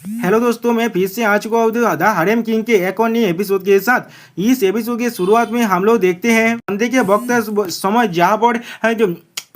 Hello दोस्तों, मैं फिर से आ चुका हूँ द हरेम किंग के एक और नए एपिसोड के साथ। इस एपिसोड के शुरुआत में हम लोग देखते हैं बंदे के वक्त समय जहाँ पर जो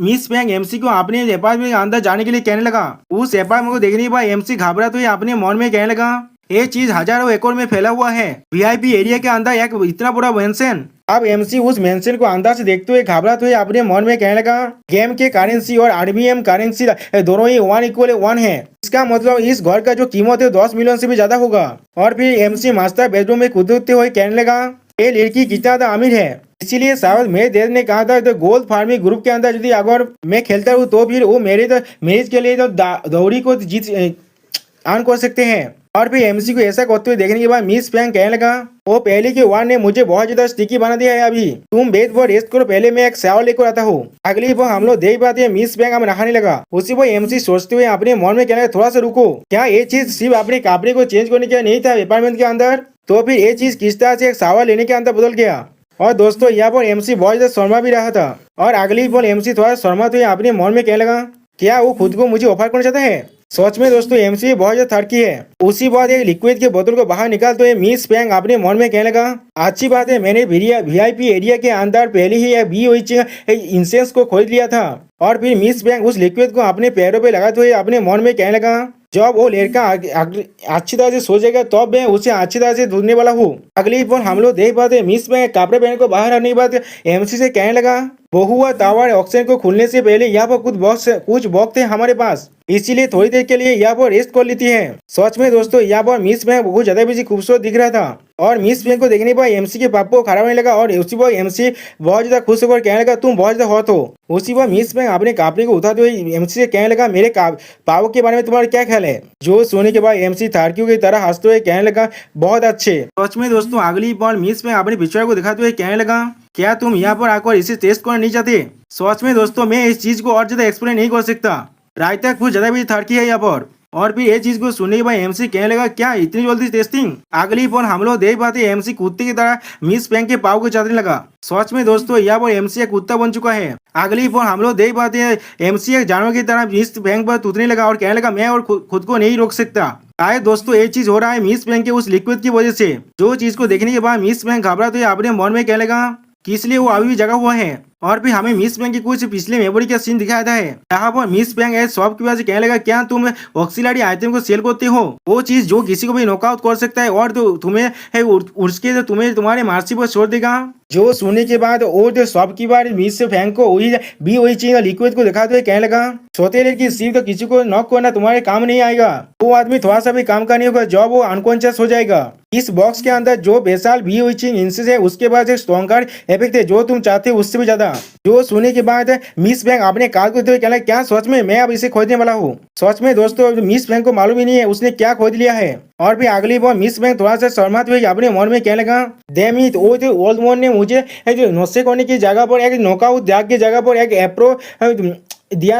मिस पैंग एमसी को अपने अपार्टमेंट के अंदर जाने के लिए कहने लगा। उस अपार्टमेंट को देखने के बाद एमसी घबरा तो अपने मन में कहने लगा, ये चीज हजारों एकड़ में फैला हुआ है। वीआईपी एरिया के अंदर एक इतना बड़ा मेंशन। अब एमसी उस मेंशन को अंदर से देखते हुए घबराते हुए अपने मन में कहने लगा, गेम के करेंसी और आरबीएम करेंसी दोनों ही 1 = 1 है। इसका मतलब इस घर का जो कीमत है 10 मिलियन से भी ज्यादा होगा। और फिर एमसी मास्टर बेडरूम में कूदते हुए कहने लगा, ये लड़की कितना ज्यादा अमीर है। इसीलिए शायद मेरे डैड ने कहा था तो गोल्ड फार्मिंग ग्रुप के अंदर यदि अगर मैं खेलता हूँ तो फिर वो मेरे तो मैरिज के लिए तो दौड़ी को जीत ऑन कर सकते हैं। और फिर एमसी को ऐसा करते हुए देखने के बाद मिस पैंग कहने लगा, वो पहले के वार ने मुझे बहुत ज्यादा स्टिकी बना दिया है। अभी तुम बेड पर रेस्ट करो, पहले मैं एक शावर लेकर आता हूँ। अगली बार हम लोग देख पाते हैं मिस पैंग अब नहाने लगा। उसी पर एमसी सोचते हुए अपने मन में कहने लगा, थोड़ा सा रुको, क्या ये चीज सिर्फ अपने कपड़े को चेंज करने के नहीं था अपार्टमेंट के अंदर, तो फिर ये चीज किस तरह से एक शावर लेने के अंदर बदल गया। और दोस्तों यहाँ पर एमसी बहुत ज्यादा शर्मा भी रहा था। और अगली बार एमसी थोड़ा शर्मा तो अपने मन में कहने लगा, क्या वो खुद को मुझे ऑफर करना चाहता है। सच में दोस्तों एमसी बहुत ज्यादा थड़की है। उसी बात एक लिक्विड के बोतल को बाहर निकालते हुए मिस पैंग अपने मन में कहने लगा, अच्छी बात है, मैंने वीआईपी एरिया के अंदर पहले ही इंसेंस को खोल लिया था। और फिर मिस पैंग उस लिक्विड को अपने पैरों पे लगाते हुए अपने मन में कहने लगा, जब वो लड़का अच्छी तरह से सो जाएगा तब मैं उसे अच्छी तरह से ढूंढने वाला हूँ। अगली बार हम लोग देख पाते मिस पैंग कपड़े पहन को बाहर आने के बाद एमसी से कहने लगा, बहुआ टावर ऑक्सीजन को खुलने से पहले यहाँ पर कुछ वक्त है हमारे पास, इसीलिए थोड़ी देर के लिए यहाँ पर रेस्ट कर लेती है। सच में दोस्तों यहाँ पर मिस पैंग बहुत ज्यादा भी खूबसूरत दिख रहा था। और मिस पैंग को देखने पर एमसी के पापा को खराब होने लगा। और उसी पर एमसी बहुत ज्यादा खुश होकर कहने लगा, तुम बहुत ज्यादा हॉट हो। उसी पर मिस पैंग अपने कपड़े को उठाते हुए एमसी से कहने लगा, मेरे पापा के बारे में तुम्हारा क्या ख्याल है। जो सोने के बाद एमसी थारकियों की तरह हंसते हुए कहने लगा, बहुत अच्छे। सच में दोस्तों अगली बार मिस पैंग अपने पिक्चर को दिखाते हुए कहने लगा, क्या तुम यहाँ पर आकर इसे टेस्ट करना नहीं चाहते। सच में दोस्तों मैं इस चीज को और ज्यादा एक्सप्लेन नहीं कर सकता, रायता कुछ ज्यादा भी थड़की है यहाँ पर। और फिर ये चीज को सुनने के बाद एमसी कहने लगा, क्या इतनी जल्दी टेस्टिंग। अगली बार हम लोग देख पाते एमसी कुत्ते की तरह मिस पैंग के पाव को चाटने लगा। सच में दोस्तों यहाँ पर एमसी एक कुत्ता बन चुका है। अगली बार हम लोग देख पाते हैं एमसी एक जानवर की तरह मिस पैंग पर तूतने लगा और कहने लगा, मैं और खुद को नहीं रोक सकता। आए दोस्तों ये चीज हो रहा है मिस पैंग के उस लिक्विड की वजह से। जो चीज को देखने के बाद मिस पैंग घबरा तो अपने मन में कहने लगा कि इसलिए वो अभी भी जगा हुआ है। और फिर हमें मिस पैंग की कुछ पिछले मेमोरी का सीन दिखाया था है, यहाँ पर मिस पैंग शॉप की वजह से कहने लगा, क्या तुम ऑक्सिलरी आइटम को सेल करते हो, वो चीज जो किसी को भी नॉकआउट कर सकता है और तो तुम्हें है उसके तो तुम्हें तुम्हारे मार्सी पर छोड़ देगा। जो सुनने के बाद वो जो शॉप की बार मिस पैंग को वही चीज लिक्विड को दिखाते हुए कहने लगा, छोटे लड़की सिर्फ तो किसी को नॉक करना तुम्हारे काम नहीं आएगा, वो आदमी थोड़ा सा भी काम का नहीं होगा जब वो अनकॉन्शियस हो जाएगा। इस बॉक्स के अंदर जो बेसाल भी इंसेस है उसके बाद एक स्ट्रॉन्गर इफेक्ट है जो तुम चाहते हो उससे भी ज्यादा। जो सुनने के बाद मिस पैंग अपने कार को कहना, क्या सच में मैं अब इसे खोदने वाला हूँ। सच में दोस्तों मिस पैंग को मालूम ही नहीं है उसने क्या खोद लिया है। और फिर अगली बार मिस पैंग थोड़ा सा शर्माते हुए अपने मन में कहने लगा, डैम इट, वो जो ओल्ड मैन ने मुझे नशे करने की जगह पर एक नॉकआउट दाग की जगह पर एक एप्रो दिया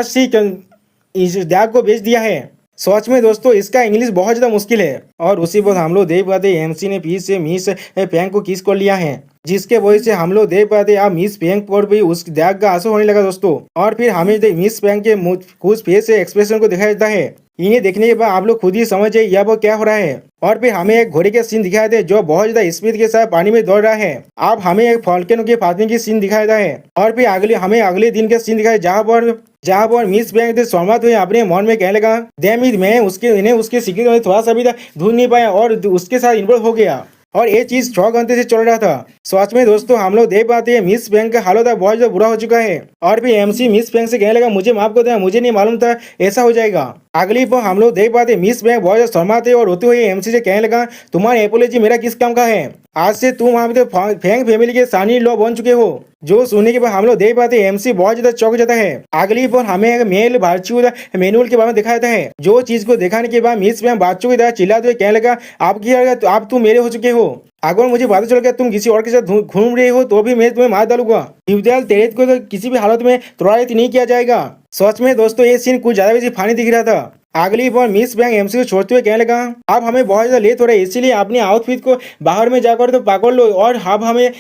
इस दाग को बेच दिया है। सच में दोस्तों इसका इंग्लिश बहुत ज्यादा मुश्किल है। और उसी पर हम लोग देख पाते एमसी ने फिर से मिस पैंग को किस कर लिया है, जिसके वजह से हम लोग देख पाते अब मिस पैंग पर भी उस दाग का असर होने लगा दोस्तों। और फिर हमें मिस पैंग के कुछ फेस से एक्सप्रेशन को दिखाया जाता है। इन्हें देखने के बाद आप लोग खुद ही समझ जाइए यहाँ पर क्या हो रहा है। और फिर हमें एक घोड़े के सीन दिखाया था जो बहुत ज्यादा स्पीड के साथ पानी में दौड़ रहा है। अब हमें एक फॉल्कन के फाटने की सीन दिखाया है। और फिर हमें अगले दिन का सीन दिखाया जहाँ पर मिस पैंग शर्मा हुए अपने मन में कहने लगा, डैम इट, मैं उसके सीक्रेट में थोड़ा सा भी ढूंढ नहीं पाया और उसके साथ इन्वॉल्व हो गया और ये चीज 6 घंटे से चल रहा था। सच में दोस्तों हम लोग देख पाते हैं मिस पैंग का हालत बहुत ज्यादा बुरा हो चुका है। और फिर एमसी मिस पैंग से कहने लगा, मुझे माफ कर देना, मुझे नहीं मालूम था ऐसा हो जाएगा। अगली बार हम लोग देख पाते मिस पैंग बहुत ज्यादा शर्माते और रोते हुए एमसी से कहने लगा, तुम्हारी एपोलॉजी मेरा किस काम का है, आज से तुम वहाँ पे फैंग फैमिली के सानी लॉ बन चुके हो। जो सुनने के बाद हम लोग देख पाते एमसी बहुत ज्यादा चौंक जाता है। अगली बार हमें एक मेल वर्चुअल मैनुअल के बारे में दिखाया जाता है। जो चीज को दिखाने के बाद मिस पैंग बच्चों की तरह चिल्लाते हुए कहने लगा, आप तुम मेरे हो चुके हो, अगर मुझे पता चल गया तुम किसी और के साथ घूम रहे हो तो भी मैं तुम्हें मार डालूंगा। तेरे को तो किसी भी हालत में त्वरित नहीं किया जाएगा। सच में दोस्तों ये सीन कुछ ज्यादा भी फानी दिख रहा था। अगली बार मिस पैंग एमसी को छोड़ते हुए कहने लगा, अब हमें बहुत ज्यादा लेट हो रहा है, इसीलिए अपने आउटफिट को बाहर में जाकर तो पकड़ लो और अब हमें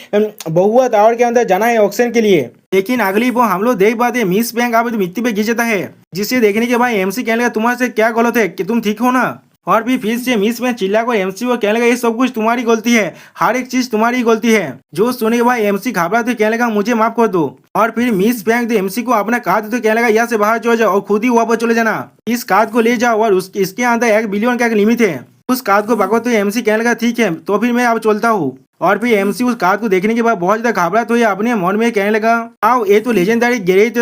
बहुआ टावर के अंदर जाना है ऑक्सीजन के लिए। लेकिन अगली बार हम लोग देख पाते मिस पैंग अब मिट्टी पे गिर जाता है, जिसे देखने के बाद एमसी कहने लगा, तुम्हारे से क्या गलत है कि तुम ठीक हो ना। और फिर से मिस में चिल्ला को एमसी को कहने लगा ये सब कुछ तुम्हारी गलती है, हर एक चीज तुम्हारी गलती है। जो सुनने के बाद एमसी घबरा तो कहने लगा मुझे माफ कर दो। और फिर मिस बैंक एमसी को अपना कार्ड तो कहने लगा यहाँ से बाहर चले जाओ और खुद ही वहाँ पर चले जाना। इस कार्ड को ले जाओ और इसके अंदर 1 बिलियन का एक लिमिट है। उस कार्ड को पकड़ो तो एमसी कहने लगा ठीक है तो फिर मैं अब चलता हूँ। और फिर एमसी उस कार्ड को देखने के बाद बहुत ज्यादा घबरा तो ये अपने मन में कहने लगा आओ ये तो legendary great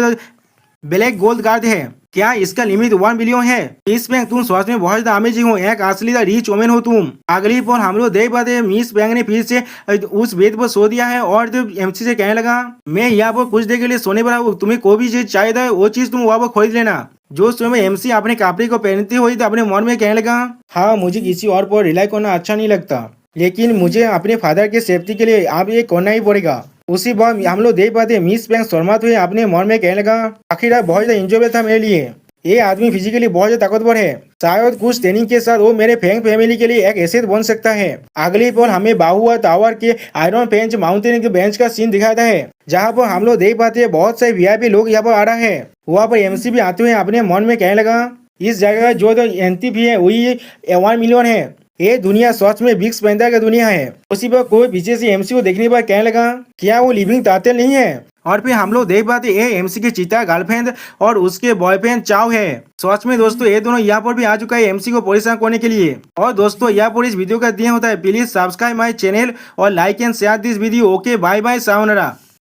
black gold card है, क्या इसका लिमिट 1 बिलियन है। मिस बैंक तुम सच में बहुत ज्यादा अमेजिंग हो, एक असली रिच वोमेन हो तुम। अगली पर हम लोग देख पाते मिस बैंक ने फिर से उस बेड पर सो दिया है और तो एमसी से कहने लगा मैं यहाँ पर कुछ देर के लिए सोने पर हूँ, तुम्हें कोई भी चीज चाहिए वो चीज तुम वहाँ पर खरीद लेना। जो समय एमसी अपने कपड़े को पहनती हुई तो अपने मन में कहने लगा हाँ मुझे किसी और पर रिलाई करना अच्छा नहीं लगता, लेकिन मुझे अपने फादर की सेफ्टी के लिए अब ये करना ही पड़ेगा। उसी बार हम लोग देख पाते मिस बैंक शर्मा हुए अपने मन में कहने लगा आखिर बहुत ज्यादा इंजॉयबल था मेरे लिए, ये आदमी फिजिकली बहुत ज्यादा ताकतवर है, शायद कुछ ट्रेनिंग के साथ वो मेरे फैंग फैमिली के लिए एक एसेट बन सकता है। अगली पर हमें बाहुआ टावर के आयरन बेंच माउंटेन के बेंच का सीन दिखाता है जहाँ पर हम लोग देख पाते हैं बहुत से वीआईपी लोग यहाँ पर आ रहा है। वहाँ पर एमसी भी आते हुए अपने मन में कहने लगा इस जगह जो तो एंटी भी है वही 1 मिलियन है, ये दुनिया सच में बिग स्पेंडर की दुनिया है। उसी पर कोई पीछे से एमसी को देखने पर कहने लगा क्या वो लिविंग तातेल नहीं है। और फिर हम लोग देख पाते ये एमसी की चीता गर्लफ्रेंड और उसके बॉयफ्रेंड चाव है। सच में दोस्तों ये दोनों यहाँ पर भी आ चुका है एमसी को परेशान करने के लिए। और दोस्तों यहाँ पर इस वीडियो का दिया होता है प्लीज सब्सक्राइब माई चैनल और like and share this video. Okay bye bye sayonara.